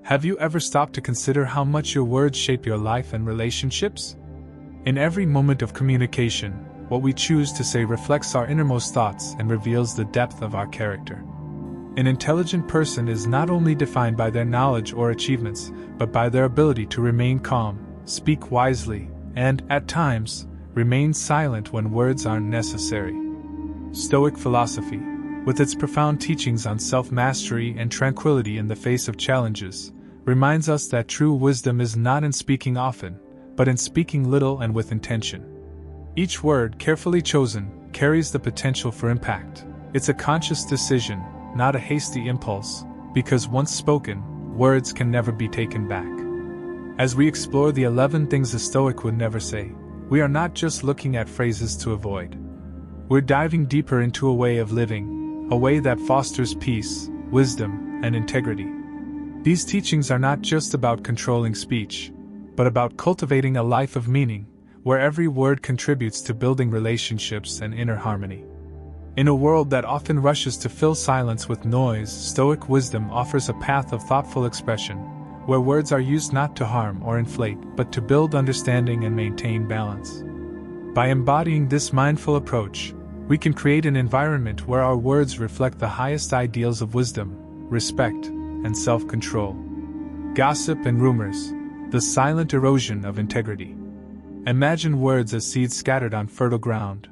Have you ever stopped to consider how much your words shape your life and relationships? In every moment of communication, what we choose to say reflects our innermost thoughts and reveals the depth of our character. An intelligent person is not only defined by their knowledge or achievements, but by their ability to remain calm, speak wisely, and, at times, remain silent when words aren't necessary. Stoic philosophy, with its profound teachings on self-mastery and tranquility in the face of challenges, reminds us that true wisdom is not in speaking often, but in speaking little and with intention. Each word, carefully chosen, carries the potential for impact. It's a conscious decision, not a hasty impulse, because once spoken, words can never be taken back. As we explore the 11 things a Stoic would never say, we are not just looking at phrases to avoid. We're diving deeper into a way of living, a way that fosters peace, wisdom, and integrity. These teachings are not just about controlling speech, but about cultivating a life of meaning, where every word contributes to building relationships and inner harmony. In a world that often rushes to fill silence with noise, Stoic wisdom offers a path of thoughtful expression, where words are used not to harm or inflate, but to build understanding and maintain balance. By embodying this mindful approach, we can create an environment where our words reflect the highest ideals of wisdom, respect, and self-control. Gossip and rumors, the silent erosion of integrity. Imagine words as seeds scattered on fertile ground.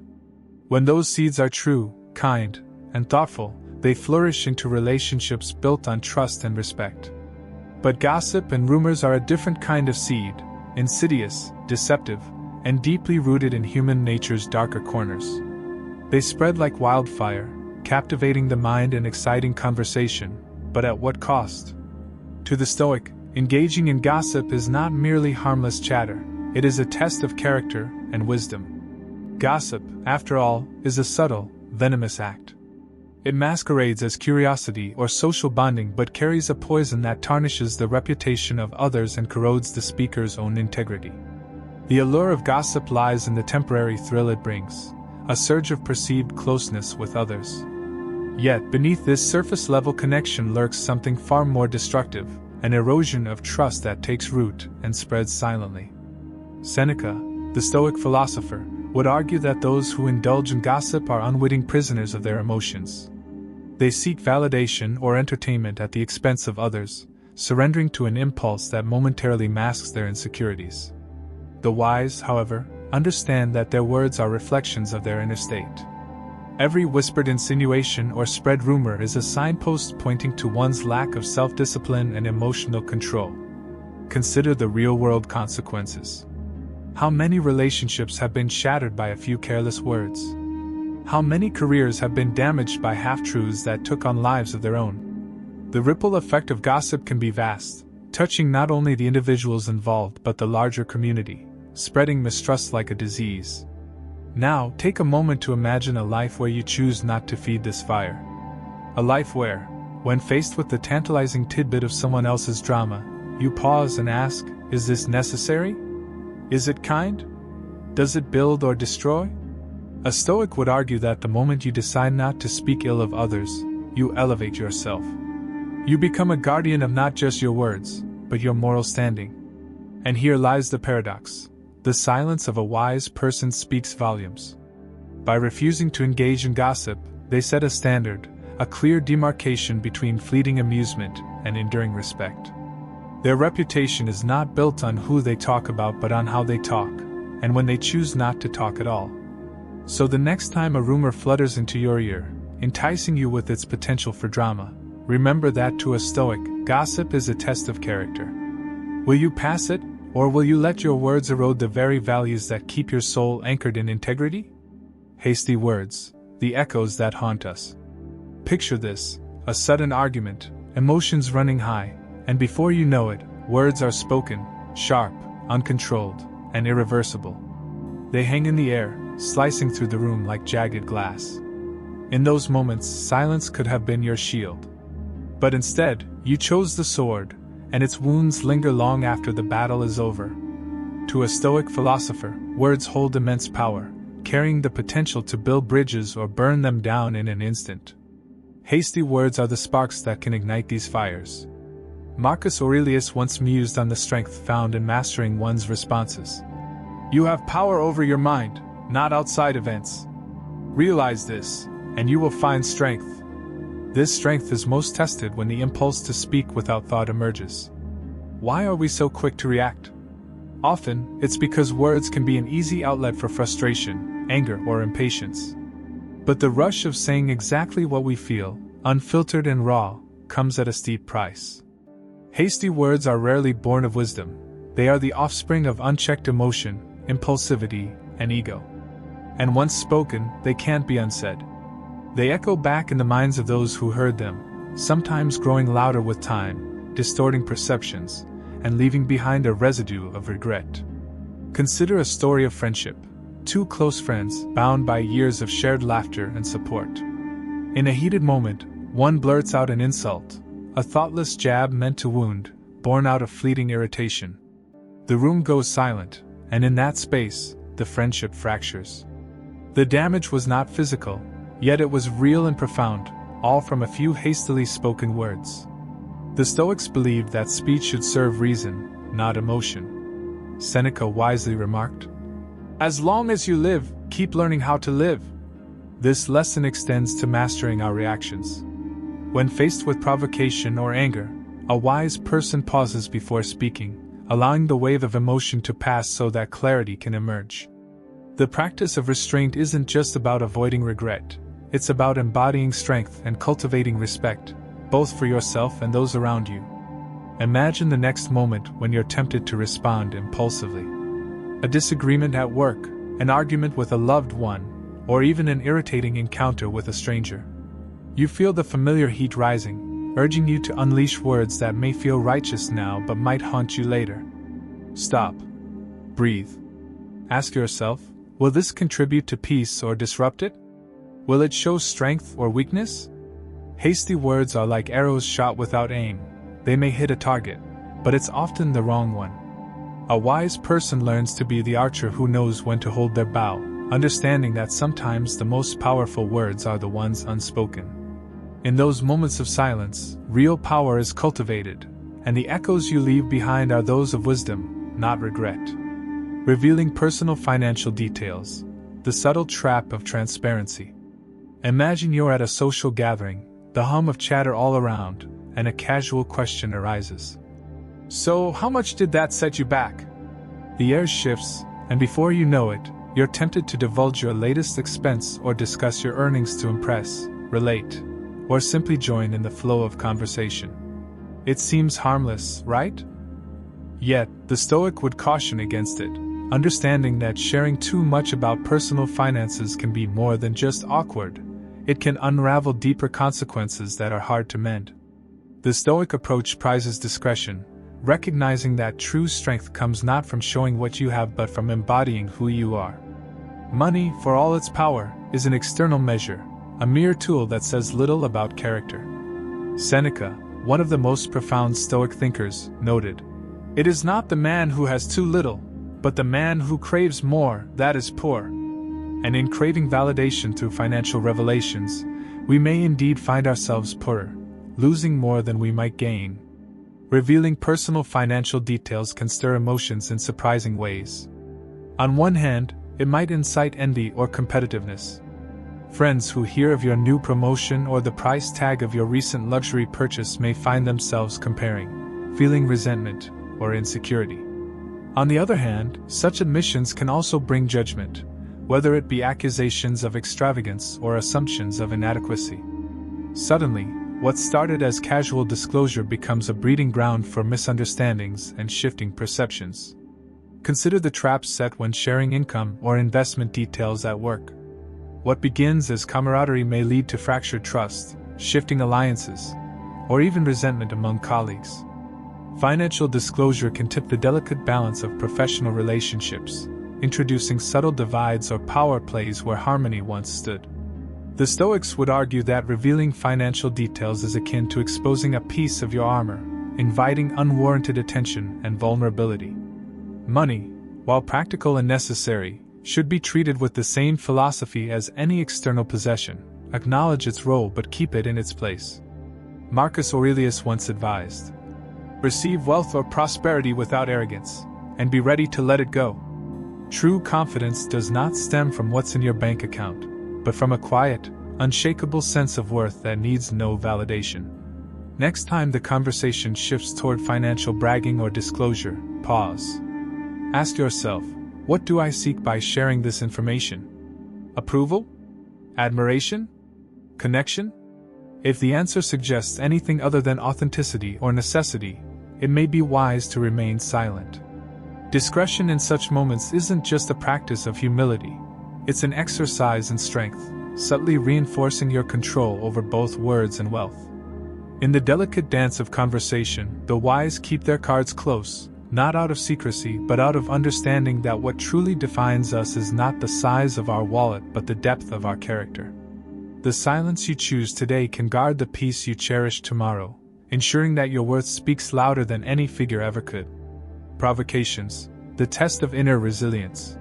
When those seeds are true, kind, and thoughtful, they flourish into relationships built on trust and respect. But gossip and rumors are a different kind of seed, insidious, deceptive, and deeply rooted in human nature's darker corners. They spread like wildfire, captivating the mind and exciting conversation, but at what cost? To the Stoic, engaging in gossip is not merely harmless chatter, it is a test of character and wisdom. Gossip, after all, is a subtle, venomous act. It masquerades as curiosity or social bonding but carries a poison that tarnishes the reputation of others and corrodes the speaker's own integrity. The allure of gossip lies in the temporary thrill it brings, a surge of perceived closeness with others. Yet, beneath this surface-level connection lurks something far more destructive, an erosion of trust that takes root and spreads silently. Seneca, the Stoic philosopher, would argue that those who indulge in gossip are unwitting prisoners of their emotions. They seek validation or entertainment at the expense of others, surrendering to an impulse that momentarily masks their insecurities. The wise, however, understand that their words are reflections of their inner state. Every whispered insinuation or spread rumor is a signpost pointing to one's lack of self-discipline and emotional control. Consider the real-world consequences. How many relationships have been shattered by a few careless words? How many careers have been damaged by half-truths that took on lives of their own? The ripple effect of gossip can be vast, touching not only the individuals involved but the larger community, spreading mistrust like a disease. Now, take a moment to imagine a life where you choose not to feed this fire. A life where, when faced with the tantalizing tidbit of someone else's drama, you pause and ask, is this necessary? Is it kind? Does it build or destroy? A Stoic would argue that the moment you decide not to speak ill of others, you elevate yourself. You become a guardian of not just your words, but your moral standing. And here lies the paradox. The silence of a wise person speaks volumes. By refusing to engage in gossip, they set a standard, a clear demarcation between fleeting amusement and enduring respect. Their reputation is not built on who they talk about but on how they talk, and when they choose not to talk at all. So the next time a rumor flutters into your ear, enticing you with its potential for drama, remember that to a Stoic, gossip is a test of character. Will you pass it? Or will you let your words erode the very values that keep your soul anchored in integrity? Hasty words, the echoes that haunt us. Picture this, a sudden argument, emotions running high, and before you know it, words are spoken, sharp, uncontrolled, and irreversible. They hang in the air, slicing through the room like jagged glass. In those moments, silence could have been your shield. But instead, you chose the sword, and its wounds linger long after the battle is over. To a Stoic philosopher, words hold immense power, carrying the potential to build bridges or burn them down in an instant. Hasty words are the sparks that can ignite these fires. Marcus Aurelius once mused on the strength found in mastering one's responses. You have power over your mind, not outside events. Realize this, and you will find strength. This strength is most tested when the impulse to speak without thought emerges. Why are we so quick to react? Often, it's because words can be an easy outlet for frustration, anger, or impatience. But the rush of saying exactly what we feel, unfiltered and raw, comes at a steep price. Hasty words are rarely born of wisdom. They are the offspring of unchecked emotion, impulsivity, and ego. And once spoken, they can't be unsaid. They echo back in the minds of those who heard them, sometimes growing louder with time, distorting perceptions, and leaving behind a residue of regret. Consider a story of friendship. Two close friends, bound by years of shared laughter and support. In a heated moment, one blurts out an insult, a thoughtless jab meant to wound, born out of fleeting irritation. The room goes silent, and in that space, the friendship fractures. The damage was not physical, yet it was real and profound, all from a few hastily spoken words. The Stoics believed that speech should serve reason, not emotion. Seneca wisely remarked, "As long as you live, keep learning how to live." This lesson extends to mastering our reactions. When faced with provocation or anger, a wise person pauses before speaking, allowing the wave of emotion to pass so that clarity can emerge. The practice of restraint isn't just about avoiding regret, it's about embodying strength and cultivating respect, both for yourself and those around you. Imagine the next moment when you're tempted to respond impulsively. A disagreement at work, an argument with a loved one, or even an irritating encounter with a stranger. You feel the familiar heat rising, urging you to unleash words that may feel righteous now but might haunt you later. Stop. Breathe. Ask yourself, will this contribute to peace or disrupt it? Will it show strength or weakness? Hasty words are like arrows shot without aim. They may hit a target, but it's often the wrong one. A wise person learns to be the archer who knows when to hold their bow, understanding that sometimes the most powerful words are the ones unspoken. In those moments of silence, real power is cultivated, and the echoes you leave behind are those of wisdom, not regret. Revealing personal financial details, the subtle trap of transparency. Imagine you're at a social gathering, the hum of chatter all around, and a casual question arises. So, how much did that set you back? The air shifts, and before you know it, you're tempted to divulge your latest expense or discuss your earnings to impress, relate, or simply join in the flow of conversation. It seems harmless, right? Yet, the Stoic would caution against it, understanding that sharing too much about personal finances can be more than just awkward. It can unravel deeper consequences that are hard to mend. The Stoic approach prizes discretion, recognizing that true strength comes not from showing what you have but from embodying who you are. Money, for all its power, is an external measure, a mere tool that says little about character. Seneca, one of the most profound Stoic thinkers, noted, "It is not the man who has too little, but the man who craves more, that is poor." And in craving validation through financial revelations, we may indeed find ourselves poorer, losing more than we might gain. Revealing personal financial details can stir emotions in surprising ways. On one hand, it might incite envy or competitiveness. Friends who hear of your new promotion or the price tag of your recent luxury purchase may find themselves comparing, feeling resentment or insecurity. On the other hand, such admissions can also bring judgment, whether it be accusations of extravagance or assumptions of inadequacy. Suddenly, what started as casual disclosure becomes a breeding ground for misunderstandings and shifting perceptions. Consider the traps set when sharing income or investment details at work. What begins as camaraderie may lead to fractured trust, shifting alliances, or even resentment among colleagues. Financial disclosure can tip the delicate balance of professional relationships, introducing subtle divides or power plays where harmony once stood. The Stoics would argue that revealing financial details is akin to exposing a piece of your armor, inviting unwarranted attention and vulnerability. Money, while practical and necessary, should be treated with the same philosophy as any external possession. Acknowledge its role but keep it in its place. Marcus Aurelius once advised, Receive wealth or prosperity without arrogance, and be ready to let it go. True confidence does not stem from what's in your bank account, but from a quiet, unshakable sense of worth that needs no validation. Next time the conversation shifts toward financial bragging or disclosure, pause. Ask yourself, what do I seek by sharing this information? Approval? Admiration? Connection? If the answer suggests anything other than authenticity or necessity, it may be wise to remain silent. Discretion in such moments isn't just a practice of humility, it's an exercise in strength, subtly reinforcing your control over both words and wealth. In the delicate dance of conversation, the wise keep their cards close, not out of secrecy but out of understanding that what truly defines us is not the size of our wallet but the depth of our character. The silence you choose today can guard the peace you cherish tomorrow, ensuring that your worth speaks louder than any figure ever could. Provocations, the test of inner resilience.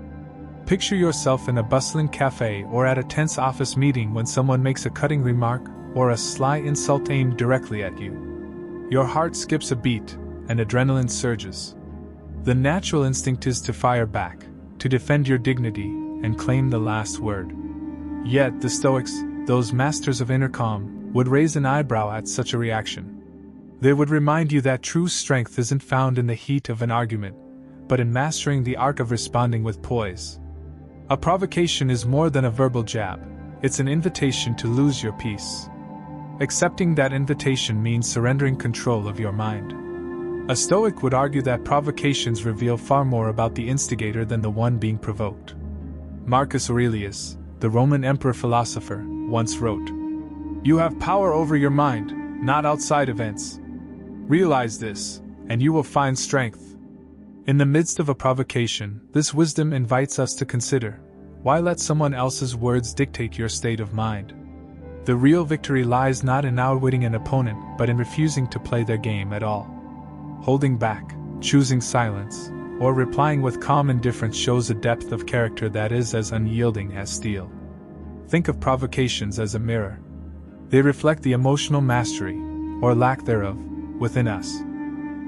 Picture yourself in a bustling cafe or at a tense office meeting when someone makes a cutting remark or a sly insult aimed directly at you. Your heart skips a beat, and adrenaline surges. The natural instinct is to fire back, to defend your dignity, and claim the last word. Yet the Stoics, those masters of inner calm, would raise an eyebrow at such a reaction. They would remind you that true strength isn't found in the heat of an argument, but in mastering the art of responding with poise. A provocation is more than a verbal jab, it's an invitation to lose your peace. Accepting that invitation means surrendering control of your mind. A Stoic would argue that provocations reveal far more about the instigator than the one being provoked. Marcus Aurelius, the Roman emperor-philosopher, once wrote, "You have power over your mind, not outside events. Realize this, and you will find strength." In the midst of a provocation, this wisdom invites us to consider, why let someone else's words dictate your state of mind? The real victory lies not in outwitting an opponent, but in refusing to play their game at all. Holding back, choosing silence, or replying with calm indifference shows a depth of character that is as unyielding as steel. Think of provocations as a mirror. They reflect the emotional mastery, or lack thereof, within us.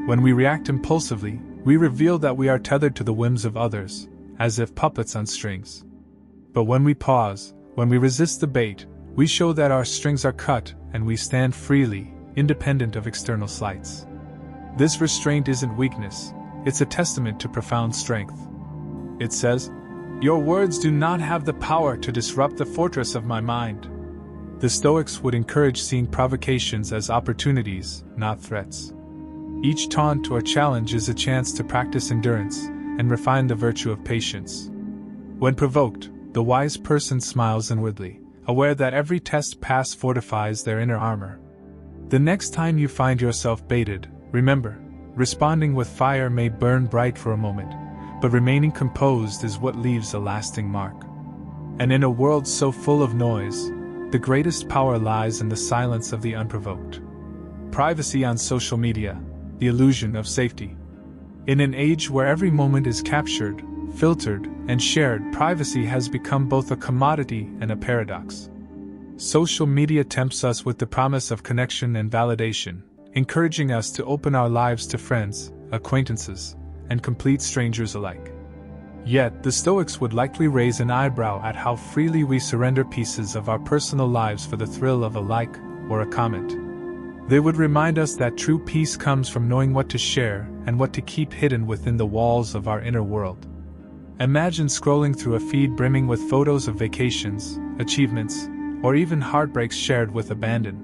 When we react impulsively, we reveal that we are tethered to the whims of others, as if puppets on strings. But when we pause, when we resist the bait, we show that our strings are cut and we stand freely, independent of external slights. This restraint isn't weakness, it's a testament to profound strength. It says, "Your words do not have the power to disrupt the fortress of my mind." The Stoics would encourage seeing provocations as opportunities, not threats. Each taunt or challenge is a chance to practice endurance and refine the virtue of patience. When provoked, the wise person smiles inwardly, aware that every test passed fortifies their inner armor. The next time you find yourself baited, remember, responding with fire may burn bright for a moment, but remaining composed is what leaves a lasting mark. And in a world so full of noise, the greatest power lies in the silence of the unprovoked. Privacy on social media, the illusion of safety. In an age where every moment is captured, filtered, and shared, privacy has become both a commodity and a paradox. Social media tempts us with the promise of connection and validation, encouraging us to open our lives to friends, acquaintances, and complete strangers alike. Yet, the Stoics would likely raise an eyebrow at how freely we surrender pieces of our personal lives for the thrill of a like or a comment. They would remind us that true peace comes from knowing what to share and what to keep hidden within the walls of our inner world. Imagine scrolling through a feed brimming with photos of vacations, achievements, or even heartbreaks shared with abandon.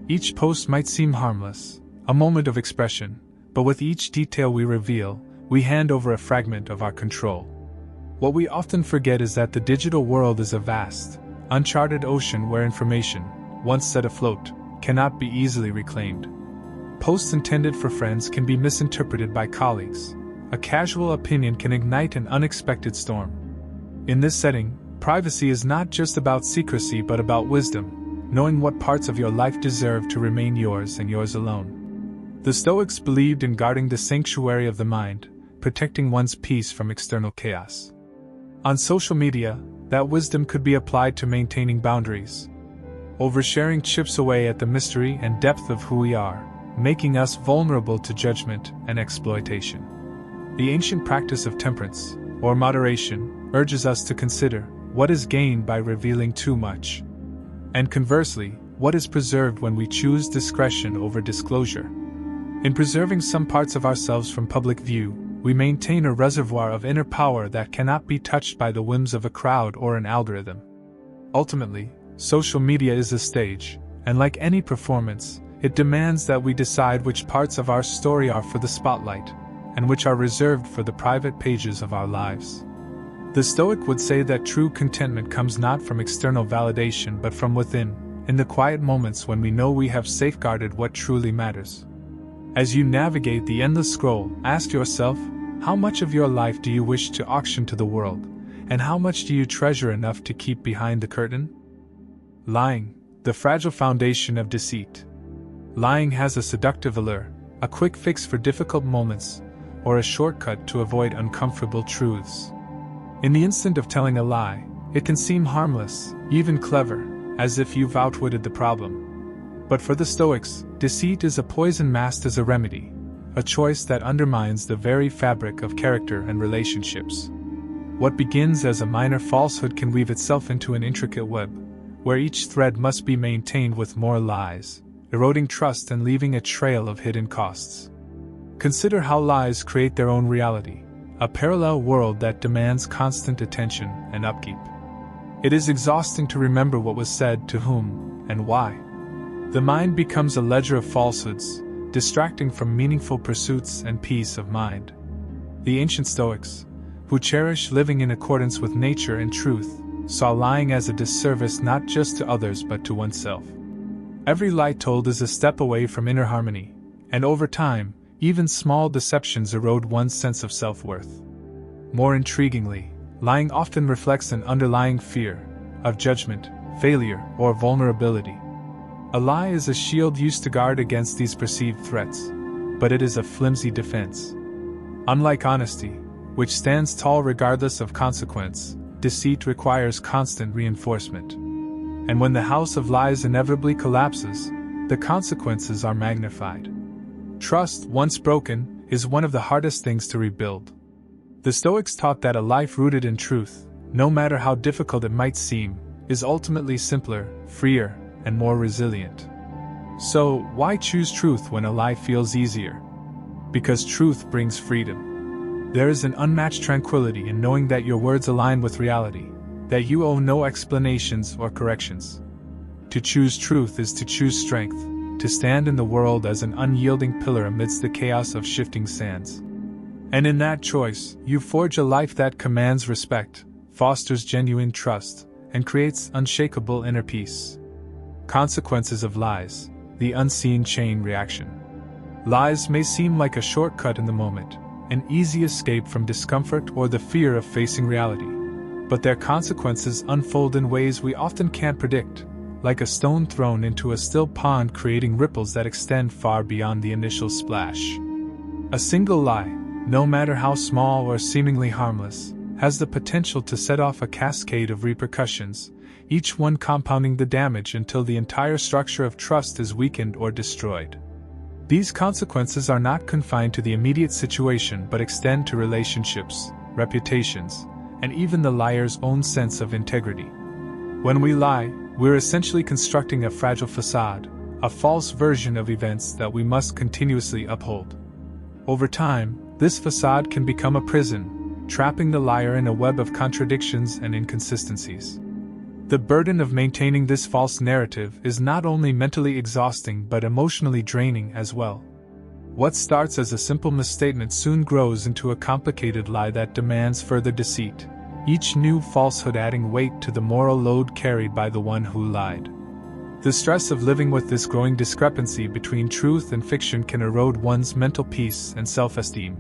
Each post might seem harmless, a moment of expression, but with each detail we reveal, we hand over a fragment of our control. What we often forget is that the digital world is a vast, uncharted ocean where information, once set afloat, cannot be easily reclaimed. Posts intended for friends can be misinterpreted by colleagues. A casual opinion can ignite an unexpected storm. In this setting, privacy is not just about secrecy but about wisdom, knowing what parts of your life deserve to remain yours and yours alone. The Stoics believed in guarding the sanctuary of the mind, protecting one's peace from external chaos. On social media, that wisdom could be applied to maintaining boundaries. Oversharing chips away at the mystery and depth of who we are, making us vulnerable to judgment and exploitation. The ancient practice of temperance, or moderation, urges us to consider what is gained by revealing too much, and conversely, what is preserved when we choose discretion over disclosure. In preserving some parts of ourselves from public view, we maintain a reservoir of inner power that cannot be touched by the whims of a crowd or an algorithm. Ultimately, social media is a stage, and like any performance, it demands that we decide which parts of our story are for the spotlight, and which are reserved for the private pages of our lives. The Stoic would say that true contentment comes not from external validation but from within, in the quiet moments when we know we have safeguarded what truly matters. As you navigate the endless scroll, ask yourself, how much of your life do you wish to auction to the world, and how much do you treasure enough to keep behind the curtain? Lying, the fragile foundation of deceit. Lying has a seductive allure, a quick fix for difficult moments, or a shortcut to avoid uncomfortable truths. In the instant of telling a lie, it can seem harmless, even clever, as if you've outwitted the problem. But for the Stoics, deceit is a poison masked as a remedy, a choice that undermines the very fabric of character and relationships. What begins as a minor falsehood can weave itself into an intricate web, where each thread must be maintained with more lies, eroding trust and leaving a trail of hidden costs. Consider how lies create their own reality, a parallel world that demands constant attention and upkeep. It is exhausting to remember what was said to whom and why. The mind becomes a ledger of falsehoods, distracting from meaningful pursuits and peace of mind. The ancient Stoics, who cherish living in accordance with nature and truth, saw lying as a disservice not just to others but to oneself. Every lie told is a step away from inner harmony, and over time, even small deceptions erode one's sense of self-worth. More intriguingly, lying often reflects an underlying fear of judgment, failure, or vulnerability. A lie is a shield used to guard against these perceived threats, but it is a flimsy defense. Unlike honesty, which stands tall regardless of consequence, deceit requires constant reinforcement. And when the house of lies inevitably collapses, the consequences are magnified. Trust, once broken, is one of the hardest things to rebuild. The Stoics taught that a life rooted in truth, no matter how difficult it might seem, is ultimately simpler, freer, and more resilient. So, why choose truth when a lie feels easier? Because truth brings freedom. There is an unmatched tranquility in knowing that your words align with reality, that you owe no explanations or corrections. To choose truth is to choose strength, to stand in the world as an unyielding pillar amidst the chaos of shifting sands. And in that choice, you forge a life that commands respect, fosters genuine trust, and creates unshakable inner peace. Consequences of lies, the unseen chain reaction. Lies may seem like a shortcut in the moment, an easy escape from discomfort or the fear of facing reality. But their consequences unfold in ways we often can't predict, like a stone thrown into a still pond creating ripples that extend far beyond the initial splash. A single lie, no matter how small or seemingly harmless, has the potential to set off a cascade of repercussions, each one compounding the damage until the entire structure of trust is weakened or destroyed. These consequences are not confined to the immediate situation but extend to relationships, reputations, and even the liar's own sense of integrity. When we lie, we're essentially constructing a fragile facade, a false version of events that we must continuously uphold. Over time, this facade can become a prison, trapping the liar in a web of contradictions and inconsistencies. The burden of maintaining this false narrative is not only mentally exhausting but emotionally draining as well. What starts as a simple misstatement soon grows into a complicated lie that demands further deceit, each new falsehood adding weight to the moral load carried by the one who lied. The stress of living with this growing discrepancy between truth and fiction can erode one's mental peace and self-esteem,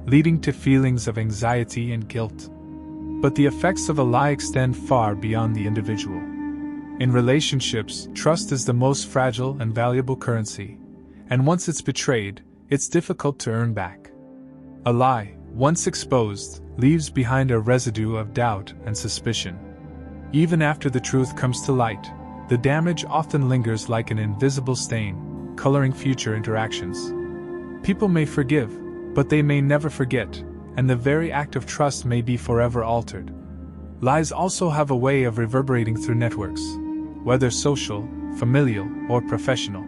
leading to feelings of anxiety and guilt. But the effects of a lie extend far beyond the individual. In relationships, trust is the most fragile and valuable currency, and once it's betrayed, it's difficult to earn back. A lie, once exposed, leaves behind a residue of doubt and suspicion. Even after the truth comes to light, the damage often lingers like an invisible stain, coloring future interactions. People may forgive, but they may never forget, and the very act of trust may be forever altered. Lies also have a way of reverberating through networks, whether social, familial, or professional.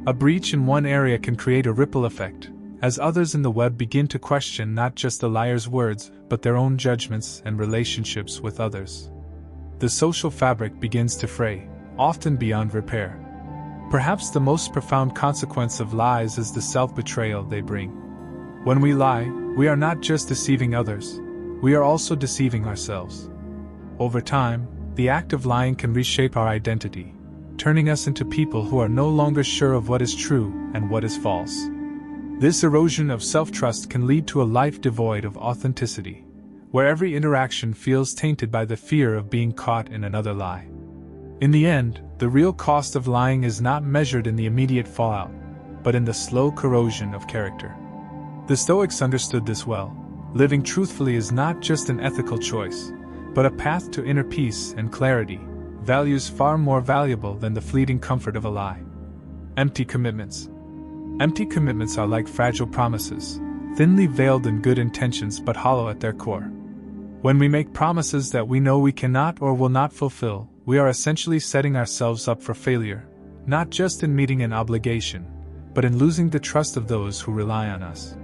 A breach in one area can create a ripple effect, as others in the web begin to question not just the liar's words, but their own judgments and relationships with others. The social fabric begins to fray, often beyond repair. Perhaps the most profound consequence of lies is the self-betrayal they bring. When we lie, we are not just deceiving others, we are also deceiving ourselves. Over time, the act of lying can reshape our identity, turning us into people who are no longer sure of what is true and what is false. This erosion of self-trust can lead to a life devoid of authenticity, where every interaction feels tainted by the fear of being caught in another lie. In the end, the real cost of lying is not measured in the immediate fallout, but in the slow corrosion of character. The Stoics understood this well. Living truthfully is not just an ethical choice, but a path to inner peace and clarity, values far more valuable than the fleeting comfort of a lie. Empty commitments. Empty commitments are like fragile promises, thinly veiled in good intentions but hollow at their core. When we make promises that we know we cannot or will not fulfill, we are essentially setting ourselves up for failure, not just in meeting an obligation, but in losing the trust of those who rely on us.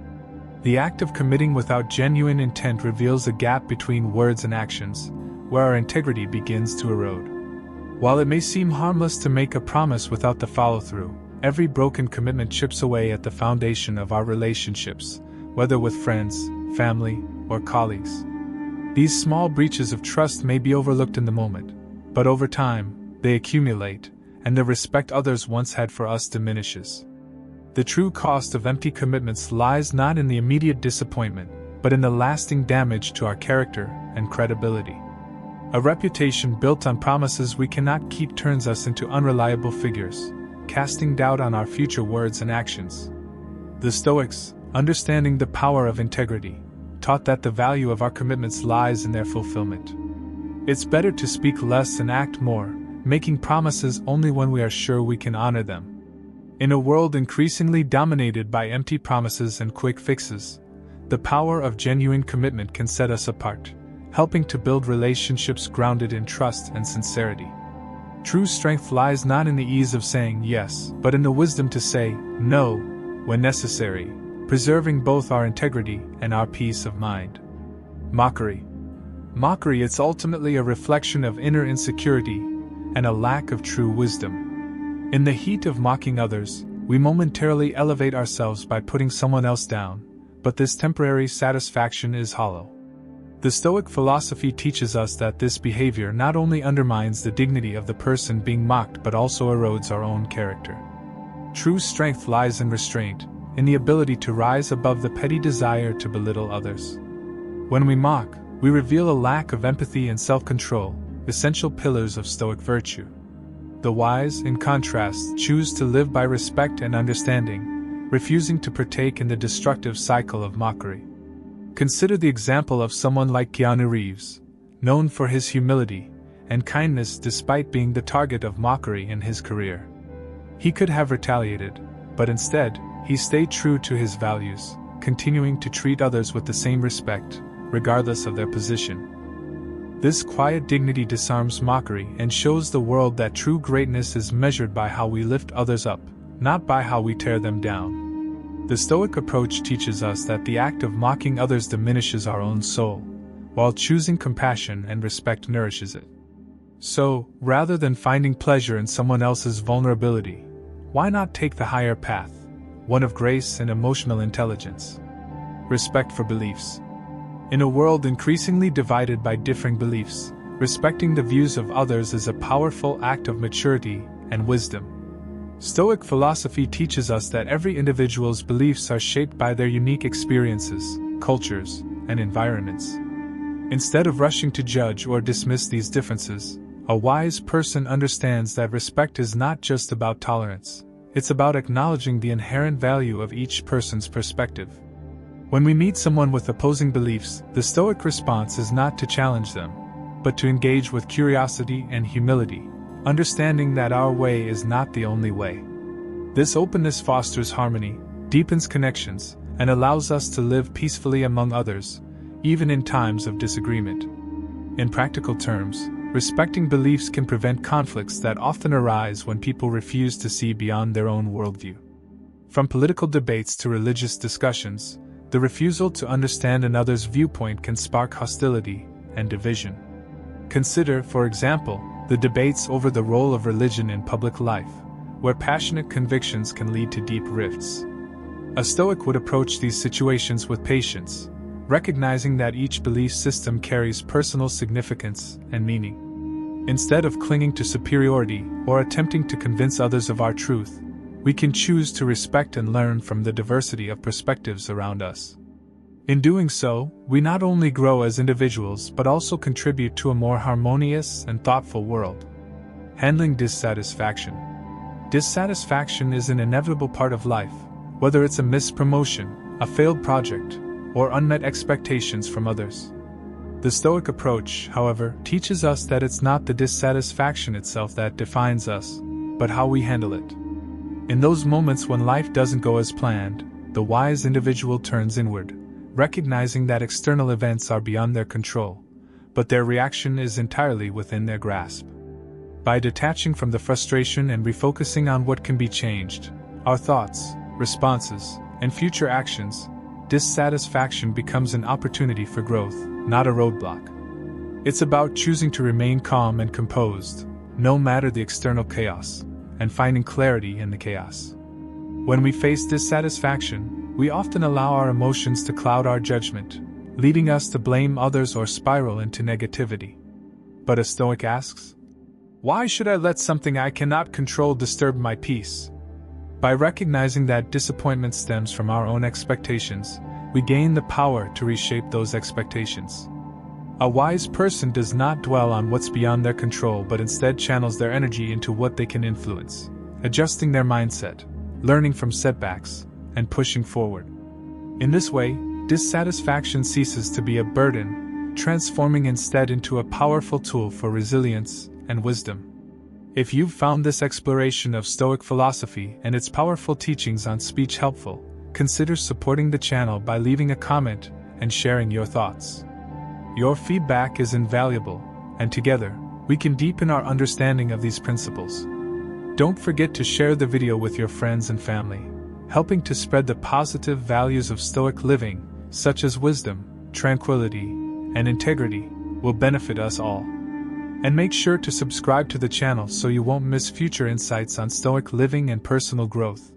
The act of committing without genuine intent reveals a gap between words and actions, where our integrity begins to erode. While it may seem harmless to make a promise without the follow-through, every broken commitment chips away at the foundation of our relationships, whether with friends, family, or colleagues. These small breaches of trust may be overlooked in the moment, but over time, they accumulate, and the respect others once had for us diminishes. The true cost of empty commitments lies not in the immediate disappointment, but in the lasting damage to our character and credibility. A reputation built on promises we cannot keep turns us into unreliable figures, casting doubt on our future words and actions. The Stoics, understanding the power of integrity, taught that the value of our commitments lies in their fulfillment. It's better to speak less and act more, making promises only when we are sure we can honor them. In a world increasingly dominated by empty promises and quick fixes, the power of genuine commitment can set us apart, helping to build relationships grounded in trust and sincerity. True strength lies not in the ease of saying yes, but in the wisdom to say no when necessary, preserving both our integrity and our peace of mind. Mockery. Mockery is ultimately a reflection of inner insecurity and a lack of true wisdom. In the heat of mocking others, we momentarily elevate ourselves by putting someone else down, but this temporary satisfaction is hollow. The Stoic philosophy teaches us that this behavior not only undermines the dignity of the person being mocked but also erodes our own character. True strength lies in restraint, in the ability to rise above the petty desire to belittle others. When we mock, we reveal a lack of empathy and self-control, essential pillars of Stoic virtue. The wise, in contrast, choose to live by respect and understanding, refusing to partake in the destructive cycle of mockery. Consider the example of someone like Keanu Reeves, known for his humility and kindness despite being the target of mockery in his career. He could have retaliated, but instead, he stayed true to his values, continuing to treat others with the same respect, regardless of their position. This quiet dignity disarms mockery and shows the world that true greatness is measured by how we lift others up, not by how we tear them down. The Stoic approach teaches us that the act of mocking others diminishes our own soul, while choosing compassion and respect nourishes it. So, rather than finding pleasure in someone else's vulnerability, why not take the higher path, one of grace and emotional intelligence? Respect for beliefs. In a world increasingly divided by differing beliefs, respecting the views of others is a powerful act of maturity and wisdom. Stoic philosophy teaches us that every individual's beliefs are shaped by their unique experiences, cultures, and environments. Instead of rushing to judge or dismiss these differences, a wise person understands that respect is not just about tolerance, it's about acknowledging the inherent value of each person's perspective. When we meet someone with opposing beliefs, the Stoic response is not to challenge them, but to engage with curiosity and humility, understanding that our way is not the only way. This openness fosters harmony, deepens connections, and allows us to live peacefully among others, even in times of disagreement. In practical terms, respecting beliefs can prevent conflicts that often arise when people refuse to see beyond their own worldview. From political debates to religious discussions, the refusal to understand another's viewpoint can spark hostility and division. Consider, for example, the debates over the role of religion in public life, where passionate convictions can lead to deep rifts. A Stoic would approach these situations with patience, recognizing that each belief system carries personal significance and meaning. Instead of clinging to superiority or attempting to convince others of our truth, we can choose to respect and learn from the diversity of perspectives around us. In doing so, we not only grow as individuals but also contribute to a more harmonious and thoughtful world. Handling dissatisfaction. Dissatisfaction is an inevitable part of life, whether it's a missed promotion, a failed project, or unmet expectations from others. The Stoic approach, however, teaches us that it's not the dissatisfaction itself that defines us, but how we handle it. In those moments when life doesn't go as planned, the wise individual turns inward, recognizing that external events are beyond their control, but their reaction is entirely within their grasp. By detaching from the frustration and refocusing on what can be changed, our thoughts, responses, and future actions, dissatisfaction becomes an opportunity for growth, not a roadblock. It's about choosing to remain calm and composed, no matter the external chaos, and finding clarity in the chaos. When we face dissatisfaction, we often allow our emotions to cloud our judgment, leading us to blame others or spiral into negativity. But a Stoic asks, why should I let something I cannot control disturb my peace? By recognizing that disappointment stems from our own expectations, we gain the power to reshape those expectations. A wise person does not dwell on what's beyond their control but instead channels their energy into what they can influence, adjusting their mindset, learning from setbacks, and pushing forward. In this way, dissatisfaction ceases to be a burden, transforming instead into a powerful tool for resilience and wisdom. If you've found this exploration of Stoic philosophy and its powerful teachings on speech helpful, consider supporting the channel by leaving a comment and sharing your thoughts. Your feedback is invaluable, and together, we can deepen our understanding of these principles. Don't forget to share the video with your friends and family, helping to spread the positive values of Stoic living, such as wisdom, tranquility, and integrity, will benefit us all. And make sure to subscribe to the channel so you won't miss future insights on Stoic living and personal growth.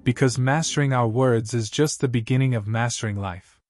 Because mastering our words is just the beginning of mastering life.